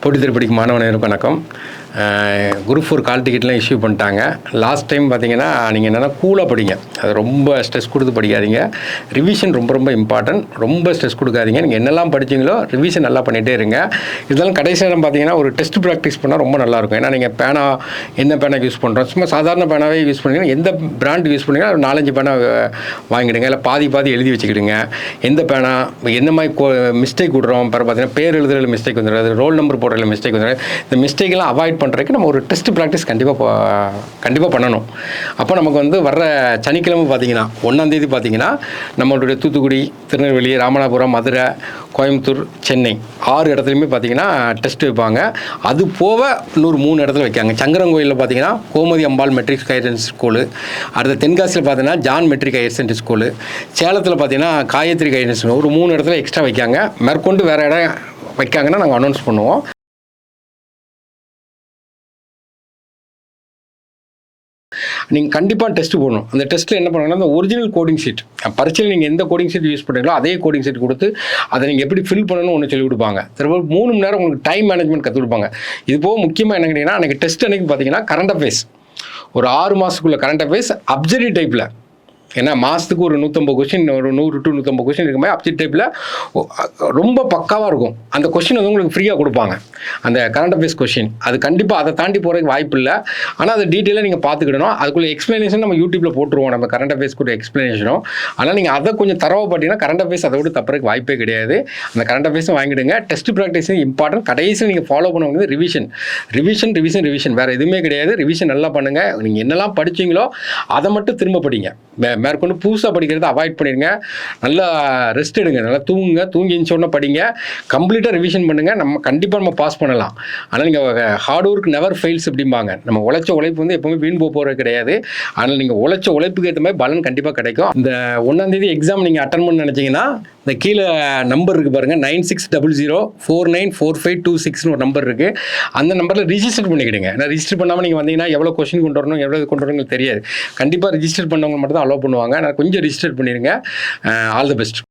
போட்டித் தேர்வு படிக்கும் மாணவர்களுக்கு வணக்கம். குரூப் 4 கால் டிக்கெட்லாம் இஷ்யூ பண்ணிட்டாங்க. லாஸ்ட் டைம் பார்த்தீங்கன்னா நீங்கள் என்னென்னா கூலாக படிங்க. அது ரொம்ப ஸ்ட்ரெஸ் கொடுத்து படிக்காதீங்க. ரிவிஷன் ரொம்ப ரொம்ப இம்பார்ட்டன்ட். ரொம்ப ஸ்ட்ரெஸ் கொடுக்காதீங்க. நீங்கள் என்னெல்லாம் படிச்சிங்களோ ரிவிஷன் நல்லா பண்ணிகிட்டே இருங்க. இதெல்லாம் கடைசி நேரம் பார்த்தீங்கன்னா ஒரு டெஸ்ட் ப்ராக்டிஸ் பண்ணால் ரொம்ப நல்லாயிருக்கும். ஏன்னா நீங்கள் பேனா என்ன பேனாக்கு யூஸ் பண்ணுறோம், சும்மா சாதாரண பேனாவே யூஸ் பண்ணிங்கன்னா எந்த பிராண்ட் யூஸ் பண்ணிங்கன்னா ஒரு 4-5 பேனா வாங்கிடுங்க. இல்லை பாதி எழுதி வச்சுக்கிடுங்க. எந்த பேனா எந்த மாதிரி மிஸ்டேக் விடுறோம், அப்புறம் பார்த்தீங்கன்னா பேர் எழுதுறதுல மிஸ்டேக் வந்துடுறது, ரோல் நம்பர் போடுறதுல மிஸ்டேக் வந்துடுறது. இந்த மிஸ்டேக்கெல்லாம் அவாய்ட் பண்ணுறதுக்கு நம்ம ஒரு டெஸ்ட் ப்ராக்டிஸ் கண்டிப்பாக பண்ணணும். அப்போ நமக்கு வர்ற சனிக்கிழமை பார்த்தீங்கன்னா 1ஆம் தேதி பார்த்தீங்கன்னா நம்மளுடைய தூத்துக்குடி, திருநெல்வேலி, ராமநாதபுரம், மதுரை, கோயம்புத்தூர், சென்னை 6 இடத்துலையுமே பார்த்தீங்கன்னா டெஸ்ட் வைப்பாங்க. அது போக இன்னொரு 3 இடத்துல வைக்காங்க. சங்கரங்கோயிலில் பார்த்தீங்கன்னா Gomathi Ambal matric higher secondary school, அடுத்த தென்காசியில் பார்த்தீங்கன்னா John matric higher secondary school, சேலத்தில் பார்த்தீங்கன்னா காயத்ரி ஹையர் செகண்டரி ஸ்கூல், ஒரு 3 இடத்துல எக்ஸ்ட்ரா வைக்காங்க. மேற்கொண்டு வேறு இடம் வைக்காங்கன்னா நாங்கள் அனௌன்ஸ் பண்ணுவோம். நீங்கள் கண்டிப்பாக டெஸ்ட் போடணும். அந்த டெஸ்ட்டில் என்ன பண்ணுவாங்கன்னா அந்த ஒரிஜினல் கோடிங் ஷீட், பரீட்சையில் நீங்கள் எந்த கோடிங் ஷீட் யூஸ் பண்ணுறீங்களோ அதே கோடிங் ஷீட் கொடுத்து அதை நீங்கள் எப்படி ஃபில் பண்ணணும்னு ஒன்று சொல்லிக் கொடுப்பாங்க. திரும்ப 3 மணி நேரம் உங்களுக்கு டைம் மேனேஜ்மெண்ட் கற்றுக் கொடுப்பாங்க. இது போக முக்கியமாக என்ன கேட்டிங்கன்னா அன்றைக்கி டெஸ்ட் அன்றைக்கி பார்த்தீங்கன்னா கரண்ட் அஃபேர்ஸ் ஒரு 6 மாதத்துக்குள்ள கரண்ட் அஃபேர்ஸ் அப்சர்வ் டைப்பில். ஏன்னா மாதத்துக்கு ஒரு 150 கொஸ்டின், ஒரு 100 to 150 கொஸ்டின் இருக்கும்போது அப்சர்வ் டைப்பில் ரொம்ப பக்காவாக இருக்கும். அந்த கொஸ்டின் உங்களுக்கு ஃப்ரீயாக கொடுப்பாங்க, அந்த கரண்ட் அஃபேர்ஸ் கொஸ்டின். அது கண்டிப்பாக அதை தாண்டி போகிறதுக்கு வாய்ப்பு இல்லை. ஆனால் அதை டீட்டெயிலாக நீங்கள் பார்த்துக்கிடணும். அதுக்குள்ளே எக்ஸ்ப்ளனேஷன் நம்ம யூடியூப்பில் போட்டுருவோம், நம்ம கரண்ட் அஃபேர்ஸ் கூட எக்ஸ்ப்ளனேஷனும். ஆனால் நீங்கள் அதை கொஞ்சம் தரவாக பார்த்தீங்கன்னா கரண்ட் அஃபேர்ஸ் அதை விட தப்புறதுக்கு வாய்ப்பே கிடையாது. அந்த கரண்ட் அஃபேர்ஸும் வாங்கிடுங்க. டெஸ்ட் ப்ராக்டிஸும் இம்பார்ட்டன்ட். கடைசியில் நீங்கள் ஃபாலோ பண்ண வேண்டியது ரிவிஷன் வேறு எதுவுமே கிடையாது. ரிவிஷன் நல்லா பண்ணுங்கள். நீங்கள் என்னெல்லாம் படிச்சிங்களோ அதை மட்டும் திரும்ப படிங்க. மேற்கொண்டு புதுசாக படிக்கிறத அவாய்ட் பண்ணிடுங்க. நல்லா ரெஸ்ட் எடுங்க, நல்லா தூங்குங்க. தூங்கி சொன்ன படிங்க. கம்ப்ளீட்டாக ரிவிஷன் பண்ணுங்கள். நம்ம பாஸ் பண்ணலாம். ஆனால் நீங்கள் ஹார்ட் ஒர்க் நெவர் ஃபெயில்ஸ் அப்படிம்பாங்க. நம்ம உழைச்ச உழைப்பு எப்பவுமே வீண் போகிறது கிடையாது. ஆனால் நீங்கள் உழைச்ச உழைப்புக்கு ஏற்ற மாதிரி பலன் கண்டிப்பாக கிடைக்கும். இந்த 1ஆம் தேதி எக்ஸாம் நீங்கள் அட்டன் பண்ண நினச்சிங்கன்னா இந்த கீழே நம்பர் இருக்குது பாருங்கள், 9600494526 ஒரு நம்பர் இருக்குது. அந்த நம்பரில் ரிஜிஸ்டர் பண்ணிக்கிடுங்க. ஏன்னா ரிஜிஸ்டர் பண்ணாமல் நீங்கள் வந்தீங்கன்னா எவ்வளோ கொஸ்டின் கொண்டு வரணும், எவ்வளோ கொண்டு வரணும் தெரியாது. கண்டிப்பாக ரிஜிஸ்டர் பண்ணவங்க மட்டும் தான் அலோவ் பண்ணுவாங்க. நான் கொஞ்சம் ரிஜிஸ்டர் பண்ணிடுங்க. All the best.